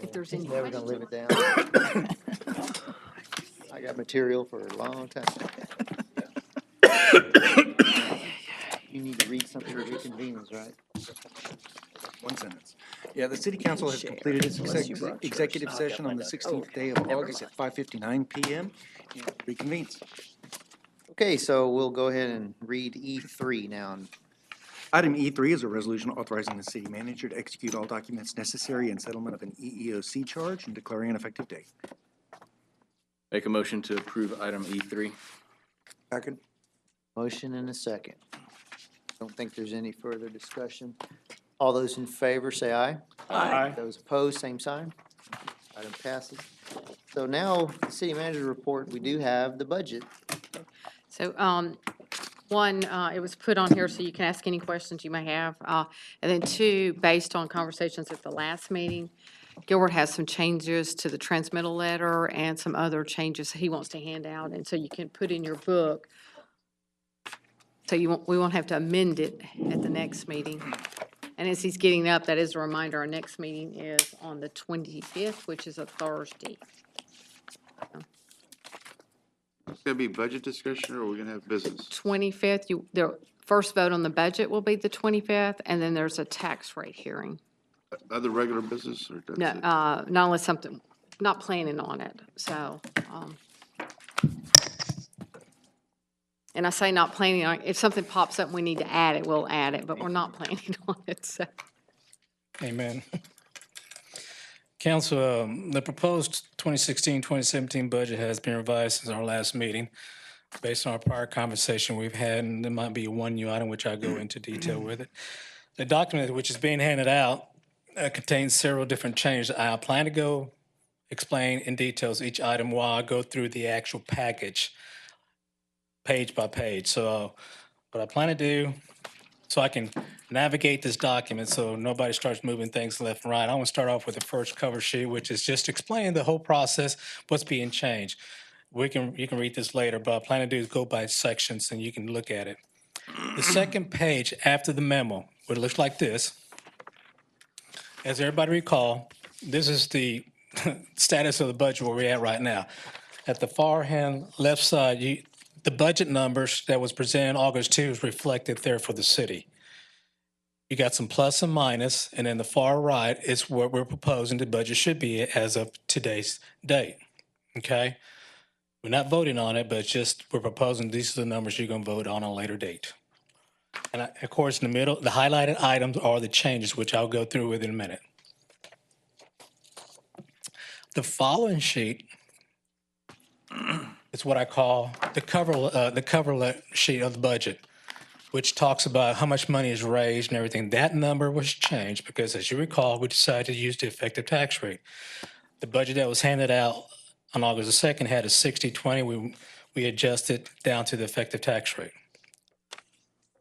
If there's any Never gonna live questions. it down. I got material for a long time. You need to read something for reconvenes, right? One sentence. Yeah, the city council has completed its executive session on the 16th day of August at 5:59 PM and reconvenes. Okay, so we'll go ahead and read E3 now. Item E3 is a resolution authorizing the city manager to execute all documents necessary in settlement of an EEOC charge and declaring an effective date. Make a motion to approve item E3. Second. Motion and a second. Don't think there's any further discussion. All those in favor say aye. Aye. Those opposed, same sign. Item passes. So now, the city manager report, we do have the budget. So, one, it was put on here so you can ask any questions you may have. And then two, based on conversations at the last meeting, Gilbert has some changes to the transmittal letter and some other changes he wants to hand out. And so you can put in your book. So we won't have to amend it at the next meeting. And as he's getting up, that is a reminder, our next meeting is on the 25th, which is a Thursday. It's gonna be budget discussion, or are we gonna have business? 25th, the first vote on the budget will be the 25th, and then there's a tax rate hearing. Other regular business, or that's No, it? not unless something, not planning on it, so. And I say not planning on, if something pops up, and we need to add it, we'll add it, but we're not planning on it, so. Amen. Council, the proposed 2016-2017 budget has been revised since our last meeting. Based on our prior conversation we've had, and there might be one new item which I'll go into detail with it. The document which is being handed out contains several different changes. I plan to go explain in details each item while I go through the actual package, page by page. So what I plan to do, so I can navigate this document so nobody starts moving things left and right. I want to start off with the first cover sheet, which is just explain the whole process, what's being changed. You can read this later, but I plan to do is go by sections and you can look at it. The second page after the memo, what it looks like this. As everybody recall, this is the status of the budget where we're at right now. At the far hand left side, the budget numbers that was presented August 2 is reflected there for the city. You got some plus and minus, and then the far right is what we're proposing the budget should be as of today's date, okay? We're not voting on it, but just we're proposing these are the numbers you're gonna vote on a later date. And of course, in the middle, the highlighted items are the changes, which I'll go through with in a minute. The following sheet is what I call the cover sheet of the budget, which talks about how much money is raised and everything. That number was changed because, as you recall, we decided to use the effective tax rate. The budget that was handed out on August the 2nd had a 60-20. We adjusted down to the effective tax rate.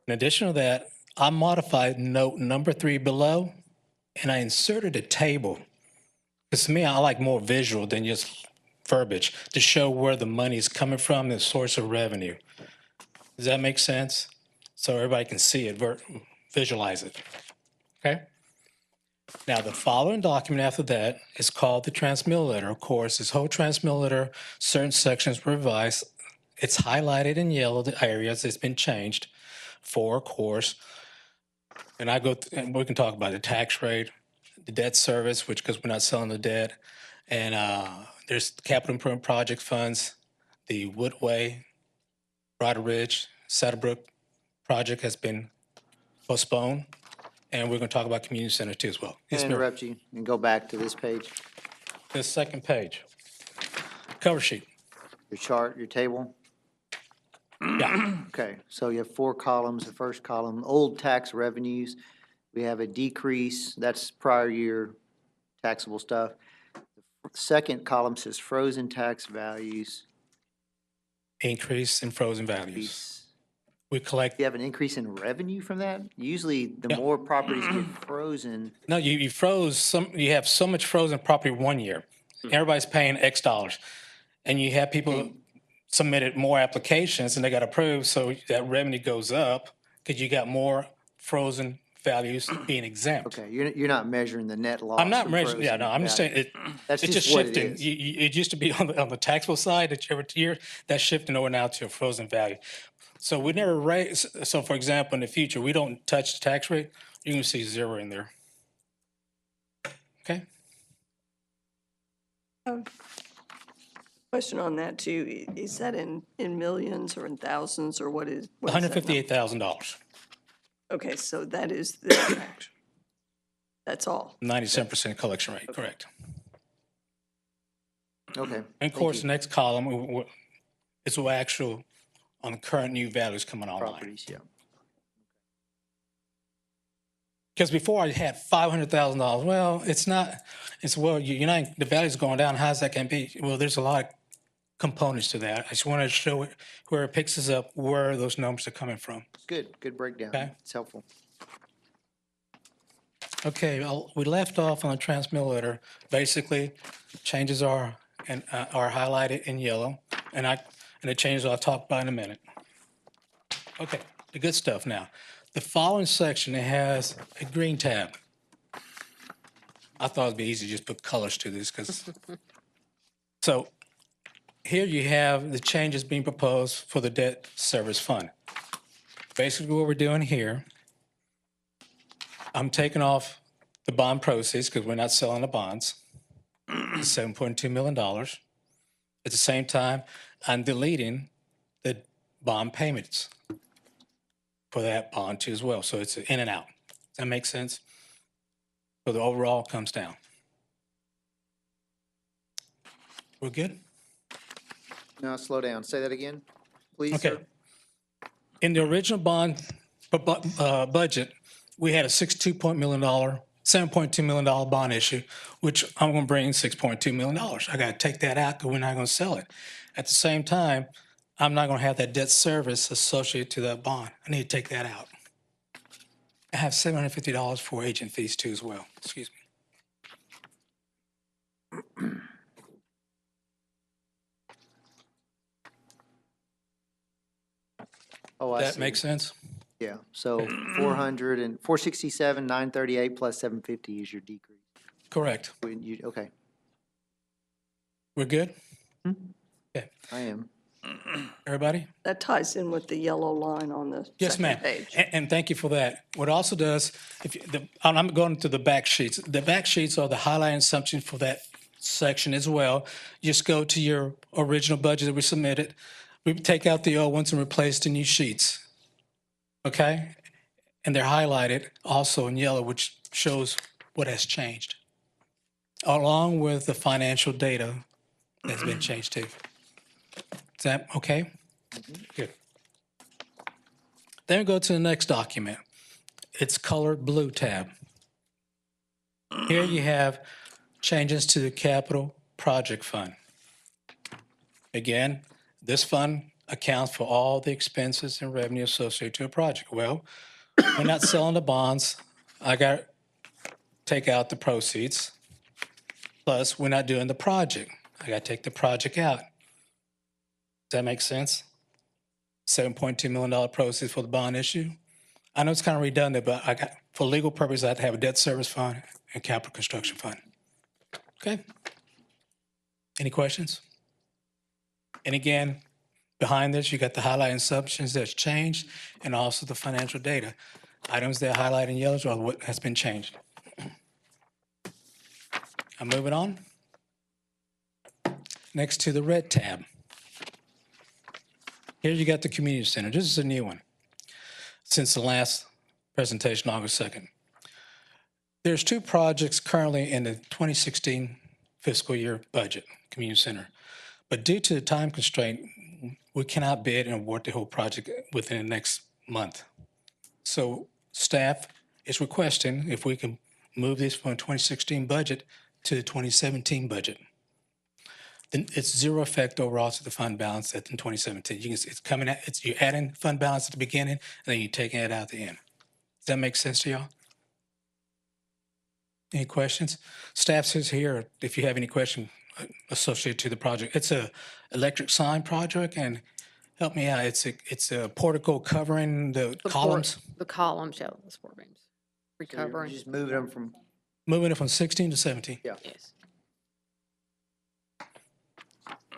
In addition to that, I modified note number 3 below, and I inserted a table. Because to me, I like more visual than just verbiage to show where the money is coming from, the source of revenue. Does that make sense? So everybody can see it, visualize it, okay? Now, the following document after that is called the transmittal letter. Of course, this whole transmittal letter, certain sections were revised. It's highlighted in yellow, the areas it's been changed for, of course. And and we can talk about the tax rate, the debt service, which, because we're not selling the debt, and there's capital improvement project funds, the Woodway, Bridle Ridge, Saddlebrook project has been postponed, and we're going to talk about community center too as well. Can Yes, I ma'am. interrupt you and go back to this page? The second page, cover sheet. Your chart, your table? Yeah, Okay, so you have 4 columns. The first column, old tax revenues. We have a decrease, that's prior year taxable stuff. The second column says frozen tax values. increase in frozen values. Increase. We collect, You have an increase in revenue from that? Usually, the Yeah. more properties get frozen, no, you froze you have so much frozen property 1 year. Everybody's paying X dollars. And you have people submitted more applications and they got approved, so that revenue goes up because you got more frozen values being exempt. Okay, you're not measuring the net loss. I'm not from measuring, yeah, frozen no, I'm just saying, value. That's it's just just what it shifting. is. It used to be on the taxable side, that every year, that's shifting over now to a frozen value. So we never raise, so for example, in the future, we don't touch the tax rate, you're gonna see zero in there. Okay? Question on that too, is that in millions or in thousands or what is? what is that number? $158,000, Okay, so that is the, that's all. 97% collection rate, correct. Okay. And thank of course, you. the next column is the actual on current new values coming online. Properties, yeah. Because before I had $500,000. Well, it's not. It's well, you're not. The value's going down. How's that can be? Well, there's a lot of components to that. I just wanted to show it where it picks us up where those numbers are coming from. Good breakdown. Okay. It's helpful. Okay, we left off on the transmittal letter. Basically, changes are highlighted in yellow, and the changes I'll talk about in a minute. Okay, the good stuff now. The following section, it has a green tab. I thought it'd be easy to just put colors to this because. So here you have the changes being proposed for the debt service fund. Basically, what we're doing here, I'm taking off the bond proceeds because we're not selling the bonds, $7.2 million. At the same time, I'm deleting the bond payments for that bond too as well. So it's in and out. Does that make sense? So the overall comes down. We're good? Now, slow down. Say that again, please, Okay. sir. In the original bond budget, we had a $7.2 million bond issue, which I'm going to bring $6.2 million. I got to take that out because we're not going to sell it. At the same time, I'm not going to have that debt service associated to that bond. I need to take that out. I have $750 for agent fees too as well. Excuse me. Oh, I That see. makes sense? Yeah, so 467, 938 plus 750 is your decrease. Correct. Okay, We're good? I am. Everybody? That ties in with the yellow line on the Yes, second ma'am. page. And thank you for that. What it also does, I'm going to the back sheets. The back sheets are the highlighting assumption for that section as well. Just go to your original budget that we submitted. We take out the old ones and replace the new sheets. Okay? And they're highlighted also in yellow, which shows what has changed, along with the financial data that's been changed too. Is that okay? Good. Then we go to the next document. It's colored blue tab. Here you have changes to the capital project fund. Again, this fund accounts for all the expenses and revenue associated to a project. Well, we're not selling the bonds. I got to take out the proceeds. Plus, we're not doing the project. I got to take the project out. Does that make sense? $7.2 million proceeds for the bond issue. I know it's kind of redundant, but for legal purposes, I have to have a debt service fund and capital construction fund. Okay? Any questions? And again, behind this, you got the highlighting assumptions that's changed and also the financial data. Items that are highlighted in yellow are what has been changed. I'm moving on. Next to the red tab. Here you got the community center. This is a new one since the last presentation, August 2nd. There's two projects currently in the 2016 fiscal year budget, community center. But due to the time constraint, we cannot bid and award the whole project within the next month. So staff is requesting if we can move this from the 2016 budget to the 2017 budget. Then it's zero effect overall to the fund balance in 2017. It's coming at, you're adding fund balance at the beginning and then you're taking it out at the end. Does that make sense to y'all? Any questions? Staff's is here if you have any question associated to the project. It's a electric sign project and help me out. It's a portico covering the columns. The columns, yeah, the support beams. So you're recovering. just moving them from, Moving it from 16 to 17. Yes.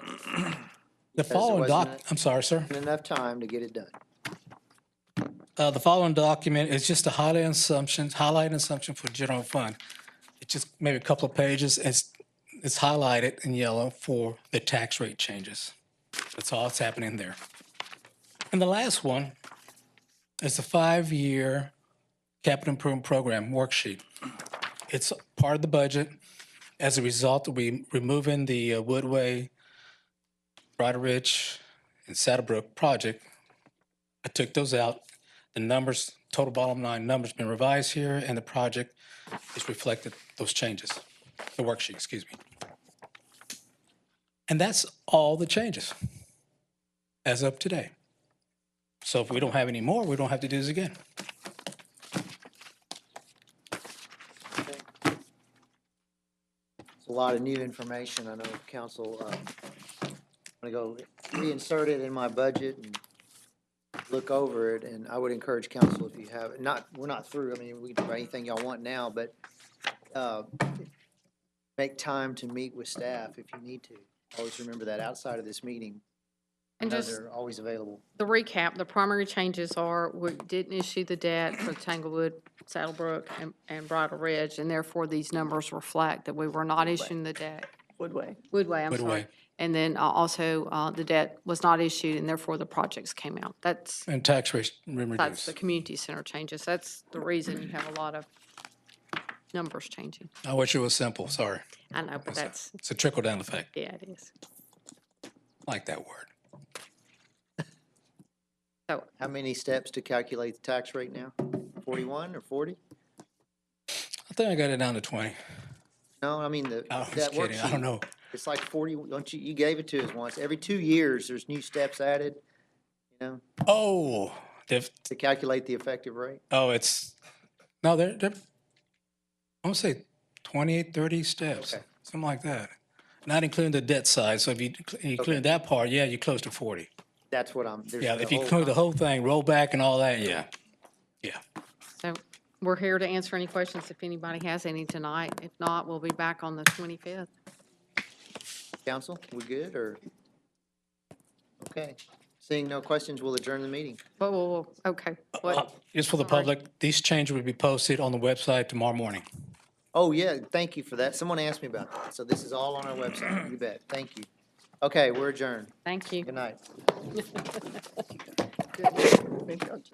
The there following wasn't I'm sorry, sir. enough time to get it done. The following document is just a highlighting assumption for general fund. It's just maybe a couple of pages. It's highlighted in yellow for the tax rate changes. That's all that's happening there. And the last one is the 5-year capital improvement program worksheet. It's part of the budget. As a result, we removing the Woodway, Bridle Ridge, and Saddlebrook project. I took those out. The numbers, total bottom line numbers been revised here, and the project is reflected those changes, the worksheet, excuse me. And that's all the changes as of today. So if we don't have any more, we don't have to do this again. It's a lot of new information. I know council, I'm gonna go reinsert it in my budget and look over it, and I would encourage council if you have, we're not through, I mean, we can do anything y'all want now, but, make time to meet with staff if you need to. Always remember that outside of this meeting, I And know just they're always available. the recap, the primary changes are, we didn't issue the debt for Tanglewood, Saddlebrook, and Bridle Ridge, and therefore these numbers reflect that we were not issuing the debt. Woodway. Woodway, I'm sorry. Woodway. And then also, the debt was not issued, and therefore the projects came out. That's And tax rates been the reduced. community center changes. That's the reason you have a lot of numbers changing. I wish it was simple, sorry. I know, but that's, It's a trickle-down effect. yeah, it is. I like that word. So, How many steps to calculate the tax rate now? 41 or 40? I think I got it down to 20. No, I mean, I was that kidding, I worksheet, don't know. it's like 40, don't you, you gave it to us once. Every 2 years, there's new steps added, you know, Oh, to calculate the effective rate. no, they're, I want to say 28, 30 steps, Okay. something like that. Not including the debt side, so if you include that part, yeah, you're close to 40. That's what there's Yeah, the if you whole include the whole thing, roll back and all that, yeah. so we're here to answer any questions if anybody has any tonight. If not, we'll be back on the 25th. Council, we good, or? Okay, seeing no questions, we'll adjourn the meeting. Whoa, okay. What? Just for the Sorry. public, these changes will be posted on the website tomorrow morning. Oh, yeah, thank you for that. Someone asked me about that, so this is all on our website, you bet, thank you. Okay, we're adjourned. Thank you. Good night. Maybe I'll just